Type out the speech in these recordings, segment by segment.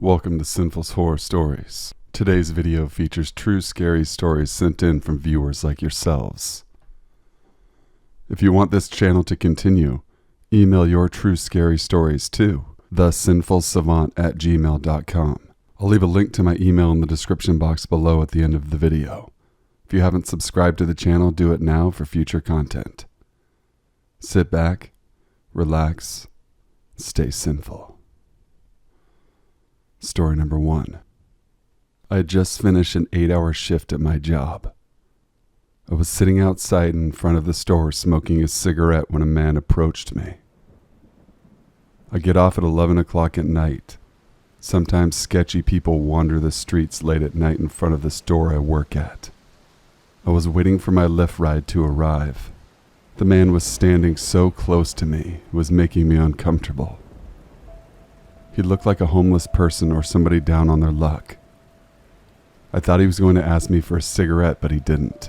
Welcome to Sinful's Horror Stories. Today's video features true scary stories sent in from viewers like yourselves. If you want this channel to continue, email your true scary stories to thesinfulsavant@gmail.com. I'll leave a link to my email in the description box below at the end of the video. If you haven't subscribed to the channel, do it now for future content. Sit back, relax, stay sinful. Story number 1. I had just finished an 8-hour shift at my job. I was sitting outside in front of the store smoking a cigarette when a man approached me. I get off at 11 o'clock at night. Sometimes sketchy people wander the streets late at night in front of the store I work at. I was waiting for my Lyft ride to arrive. The man was standing so close to me, it was making me uncomfortable. He looked like a homeless person or somebody down on their luck. I thought he was going to ask me for a cigarette, but he didn't.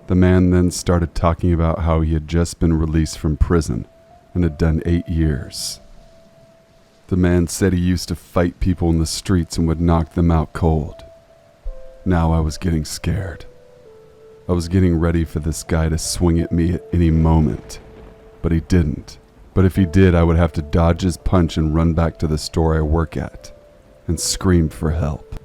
The man then started talking about how he had just been released from prison and had done 8 years. The man said he used to fight people in the streets and would knock them out cold. Now I was getting scared. I was getting ready for this guy to swing at me at any moment, but he didn't. But if he did, I would have to dodge his punch and run back to the store I work at and scream for help.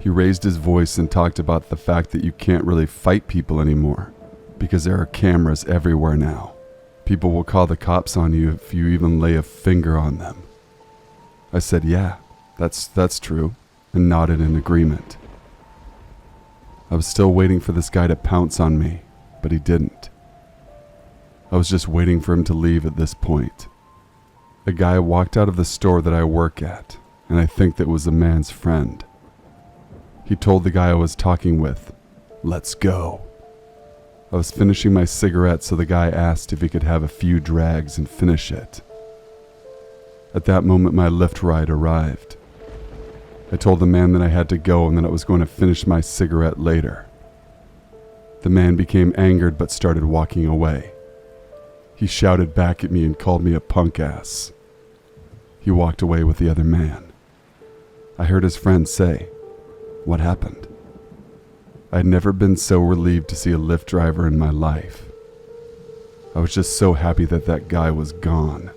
He raised his voice and talked about the fact that you can't really fight people anymore because there are cameras everywhere now. People will call the cops on you if you even lay a finger on them. I said, yeah, that's true, and nodded in agreement. I was still waiting for this guy to pounce on me, but he didn't. I was just waiting for him to leave at this point. A guy walked out of the store that I work at, and I think that was the man's friend. He told the guy I was talking with, "Let's go." I was finishing my cigarette, so the guy asked if he could have a few drags and finish it. At that moment, my Lyft ride arrived. I told the man that I had to go and that I was going to finish my cigarette later. The man became angered but started walking away. He shouted back at me and called me a punk ass. He walked away with the other man. I heard his friend say, "What happened?" I had never been so relieved to see a Lyft driver in my life. I was just so happy that that guy was gone.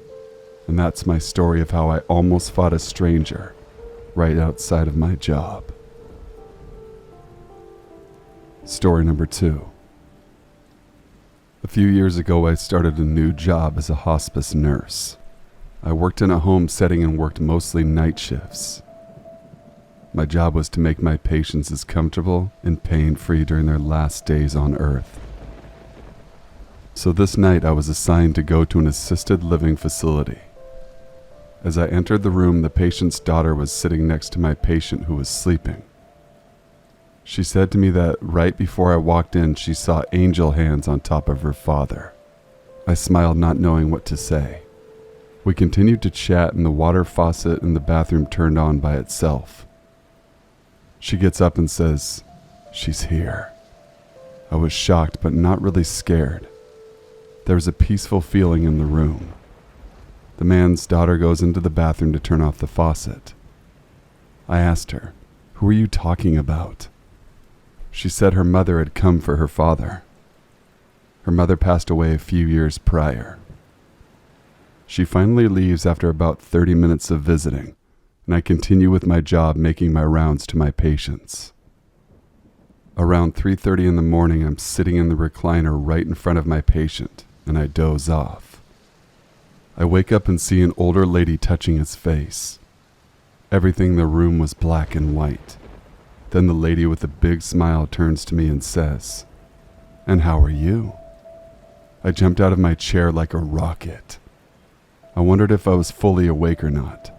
And that's my story of how I almost fought a stranger right outside of my job. Story number 2. A few years ago, I started a new job as a hospice nurse. I worked in a home setting and worked mostly night shifts. My job was to make my patients as comfortable and pain-free during their last days on Earth. So this night, I was assigned to go to an assisted living facility. As I entered the room, the patient's daughter was sitting next to my patient who was sleeping. She said to me that right before I walked in, she saw angel hands on top of her father. I smiled, not knowing what to say. We continued to chat, and the water faucet in the bathroom turned on by itself. She gets up and says, "She's here." I was shocked, but not really scared. There was a peaceful feeling in the room. The man's daughter goes into the bathroom to turn off the faucet. I asked her, "Who are you talking about?" She said her mother had come for her father. Her mother passed away a few years prior. She finally leaves after about 30 minutes of visiting, and I continue with my job making my rounds to my patients. Around 3:30 in the morning, I'm sitting in the recliner right in front of my patient, and I doze off. I wake up and see an older lady touching his face. Everything in the room was black and white. Then the lady with a big smile turns to me and says, "And how are you?" I jumped out of my chair like a rocket. I wondered if I was fully awake or not.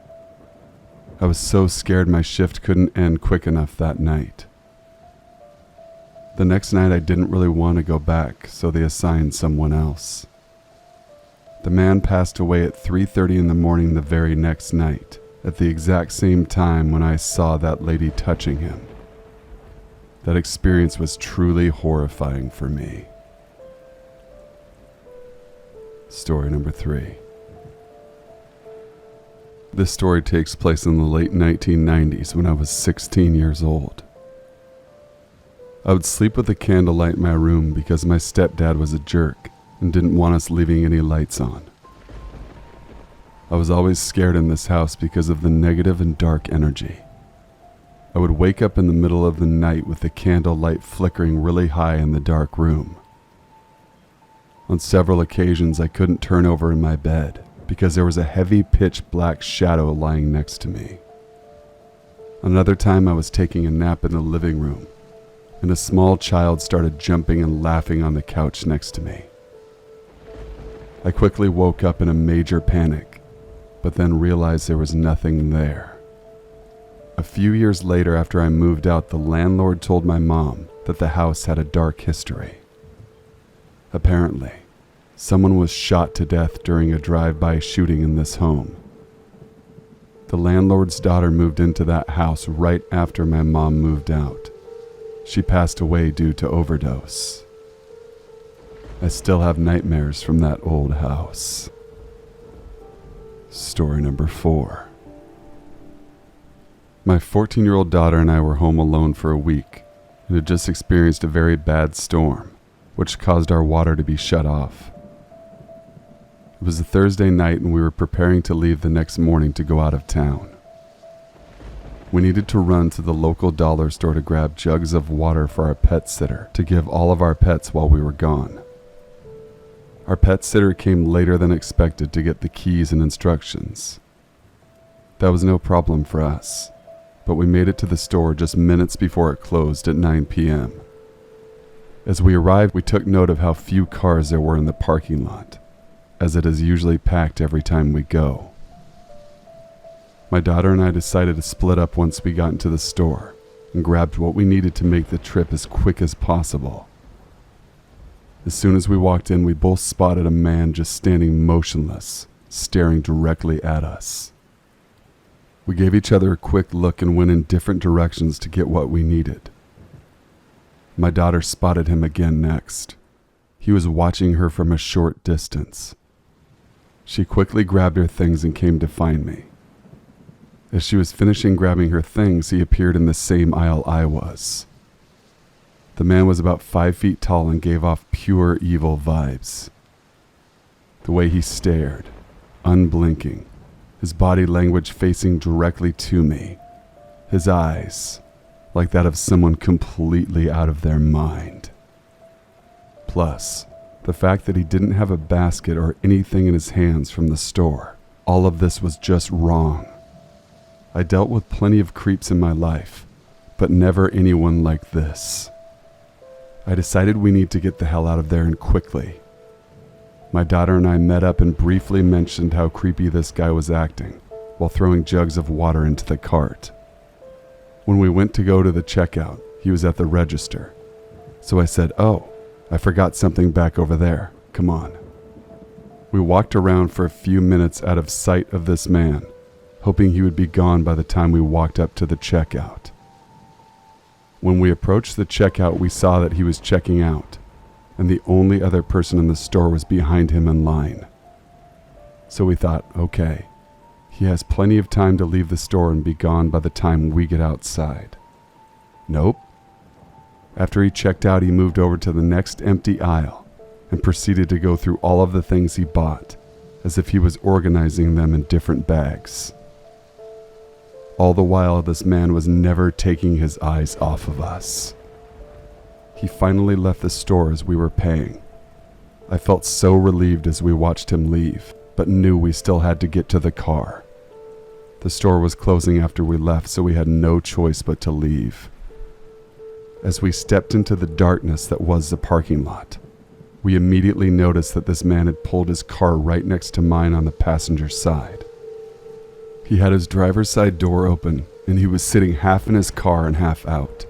I was so scared my shift couldn't end quick enough that night. The next night I didn't really want to go back, so they assigned someone else. The man passed away at 3:30 in the morning the very next night, at the exact same time when I saw that lady touching him. That experience was truly horrifying for me. Story number 3. This story takes place in the late 1990s when I was 16 years old. I would sleep with a candlelight in my room because my stepdad was a jerk and didn't want us leaving any lights on. I was always scared in this house because of the negative and dark energy. I would wake up in the middle of the night with the candlelight flickering really high in the dark room. On several occasions, I couldn't turn over in my bed because there was a heavy pitch black shadow lying next to me. Another time I was taking a nap in the living room, and a small child started jumping and laughing on the couch next to me. I quickly woke up in a major panic, but then realized there was nothing there. A few years later, after I moved out, the landlord told my mom that the house had a dark history. Apparently, someone was shot to death during a drive-by shooting in this home. The landlord's daughter moved into that house right after my mom moved out. She passed away due to overdose. I still have nightmares from that old house. Story number 4. My 14-year-old daughter and I were home alone for a week and had just experienced a very bad storm, which caused our water to be shut off. It was a Thursday night and we were preparing to leave the next morning to go out of town. We needed to run to the local dollar store to grab jugs of water for our pet sitter to give all of our pets while we were gone. Our pet sitter came later than expected to get the keys and instructions. That was no problem for us, but we made it to the store just minutes before it closed at 9 p.m. As we arrived, we took note of how few cars there were in the parking lot, as it is usually packed every time we go. My daughter and I decided to split up once we got into the store and grabbed what we needed to make the trip as quick as possible. As soon as we walked in, we both spotted a man just standing motionless, staring directly at us. We gave each other a quick look and went in different directions to get what we needed. My daughter spotted him again next. He was watching her from a short distance. She quickly grabbed her things and came to find me. As she was finishing grabbing her things, he appeared in the same aisle I was. The man was about 5 feet tall and gave off pure evil vibes. The way he stared, unblinking, his body language facing directly to me, his eyes, like that of someone completely out of their mind. Plus, the fact that he didn't have a basket or anything in his hands from the store. All of this was just wrong. I dealt with plenty of creeps in my life, but never anyone like this. I decided we need to get the hell out of there and quickly. My daughter and I met up and briefly mentioned how creepy this guy was acting while throwing jugs of water into the cart. When we went to go to the checkout, he was at the register. So I said, "Oh, I forgot something back over there. Come on." We walked around for a few minutes out of sight of this man, hoping he would be gone by the time we walked up to the checkout. When we approached the checkout, we saw that he was checking out, and the only other person in the store was behind him in line. So we thought, okay, he has plenty of time to leave the store and be gone by the time we get outside. Nope. After he checked out, he moved over to the next empty aisle and proceeded to go through all of the things he bought, as if he was organizing them in different bags. All the while, this man was never taking his eyes off of us. He finally left the store as we were paying. I felt so relieved as we watched him leave, but knew we still had to get to the car. The store was closing after we left, so we had no choice but to leave. As we stepped into the darkness that was the parking lot, we immediately noticed that this man had pulled his car right next to mine on the passenger side. He had his driver's side door open, and he was sitting half in his car and half out.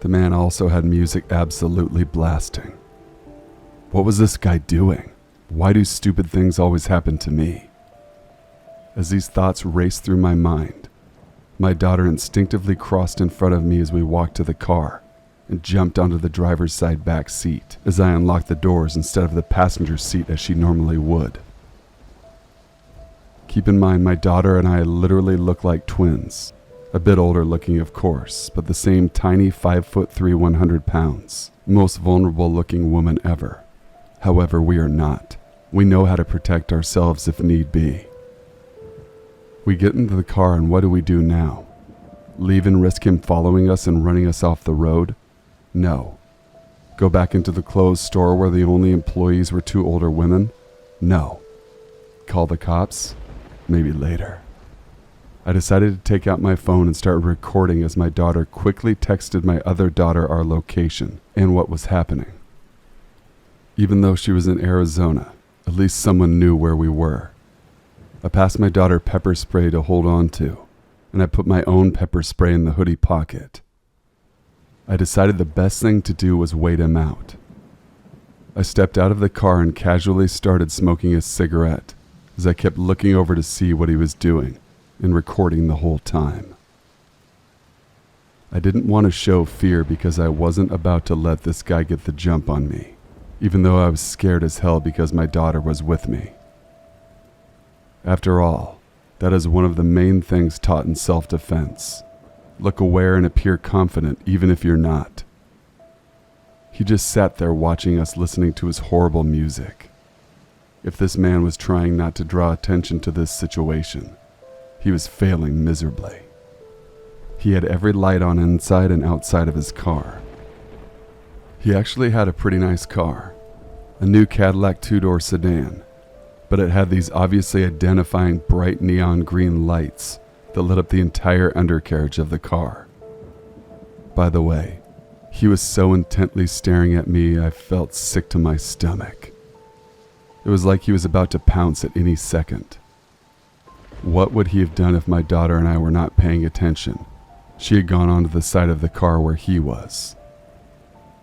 The man also had music absolutely blasting. What was this guy doing? Why do stupid things always happen to me? As these thoughts raced through my mind, my daughter instinctively crossed in front of me as we walked to the car and jumped onto the driver's side back seat as I unlocked the doors instead of the passenger seat as she normally would. Keep in mind, my daughter and I literally look like twins. A bit older looking, of course, but the same tiny 5'3", 100 pounds. Most vulnerable looking woman ever. However, we are not. We know how to protect ourselves if need be. We get into the car, and what do we do now? Leave and risk him following us and running us off the road? No. Go back into the clothes store where the only employees were two older women? No. Call the cops? Maybe later. I decided to take out my phone and start recording as my daughter quickly texted my other daughter our location and what was happening. Even though she was in Arizona, at least someone knew where we were. I passed my daughter pepper spray to hold on to, and I put my own pepper spray in the hoodie pocket. I decided the best thing to do was wait him out. I stepped out of the car and casually started smoking a cigarette as I kept looking over to see what he was doing and recording the whole time. I didn't want to show fear because I wasn't about to let this guy get the jump on me, even though I was scared as hell because my daughter was with me. After all, that is one of the main things taught in self-defense. Look aware and appear confident even if you're not. He just sat there watching us listening to his horrible music. If this man was trying not to draw attention to this situation, he was failing miserably. He had every light on inside and outside of his car. He actually had a pretty nice car, a new Cadillac two-door sedan, but it had these obviously identifying bright neon green lights that lit up the entire undercarriage of the car. By the way, he was so intently staring at me I felt sick to my stomach. It was like he was about to pounce at any second. What would he have done if my daughter and I were not paying attention? She had gone onto the side of the car where he was.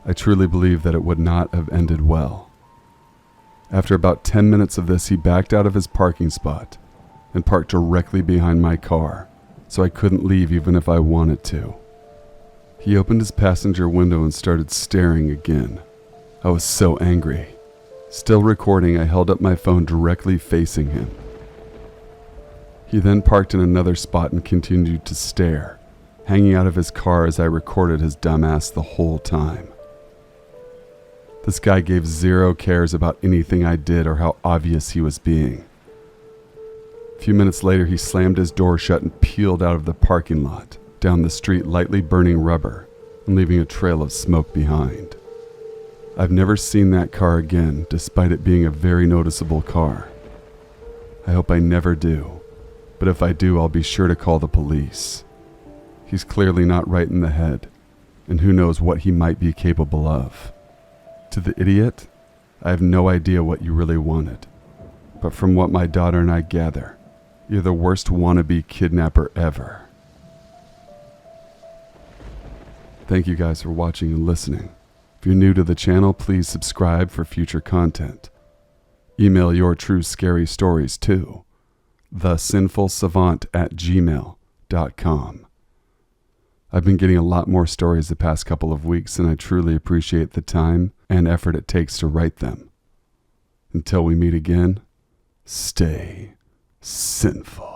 I truly believe that it would not have ended well. After about 10 minutes of this, he backed out of his parking spot and parked directly behind my car, so I couldn't leave even if I wanted to. He opened his passenger window and started staring again. I was so angry. Still recording, I held up my phone directly facing him. He then parked in another spot and continued to stare, hanging out of his car as I recorded his dumbass the whole time. This guy gave zero cares about anything I did or how obvious he was being. A few minutes later, he slammed his door shut and peeled out of the parking lot, down the street lightly burning rubber and leaving a trail of smoke behind. I've never seen that car again, despite it being a very noticeable car. I hope I never do, but if I do, I'll be sure to call the police. He's clearly not right in the head, and who knows what he might be capable of. To the idiot, I have no idea what you really wanted, but from what my daughter and I gather, you're the worst wannabe kidnapper ever. Thank you guys for watching and listening. If you're new to the channel, please subscribe for future content. Email your true scary stories to thesinfulsavant@gmail.com. I've been getting a lot more stories the past couple of weeks, and I truly appreciate the time and effort it takes to write them. Until we meet again, stay sinful.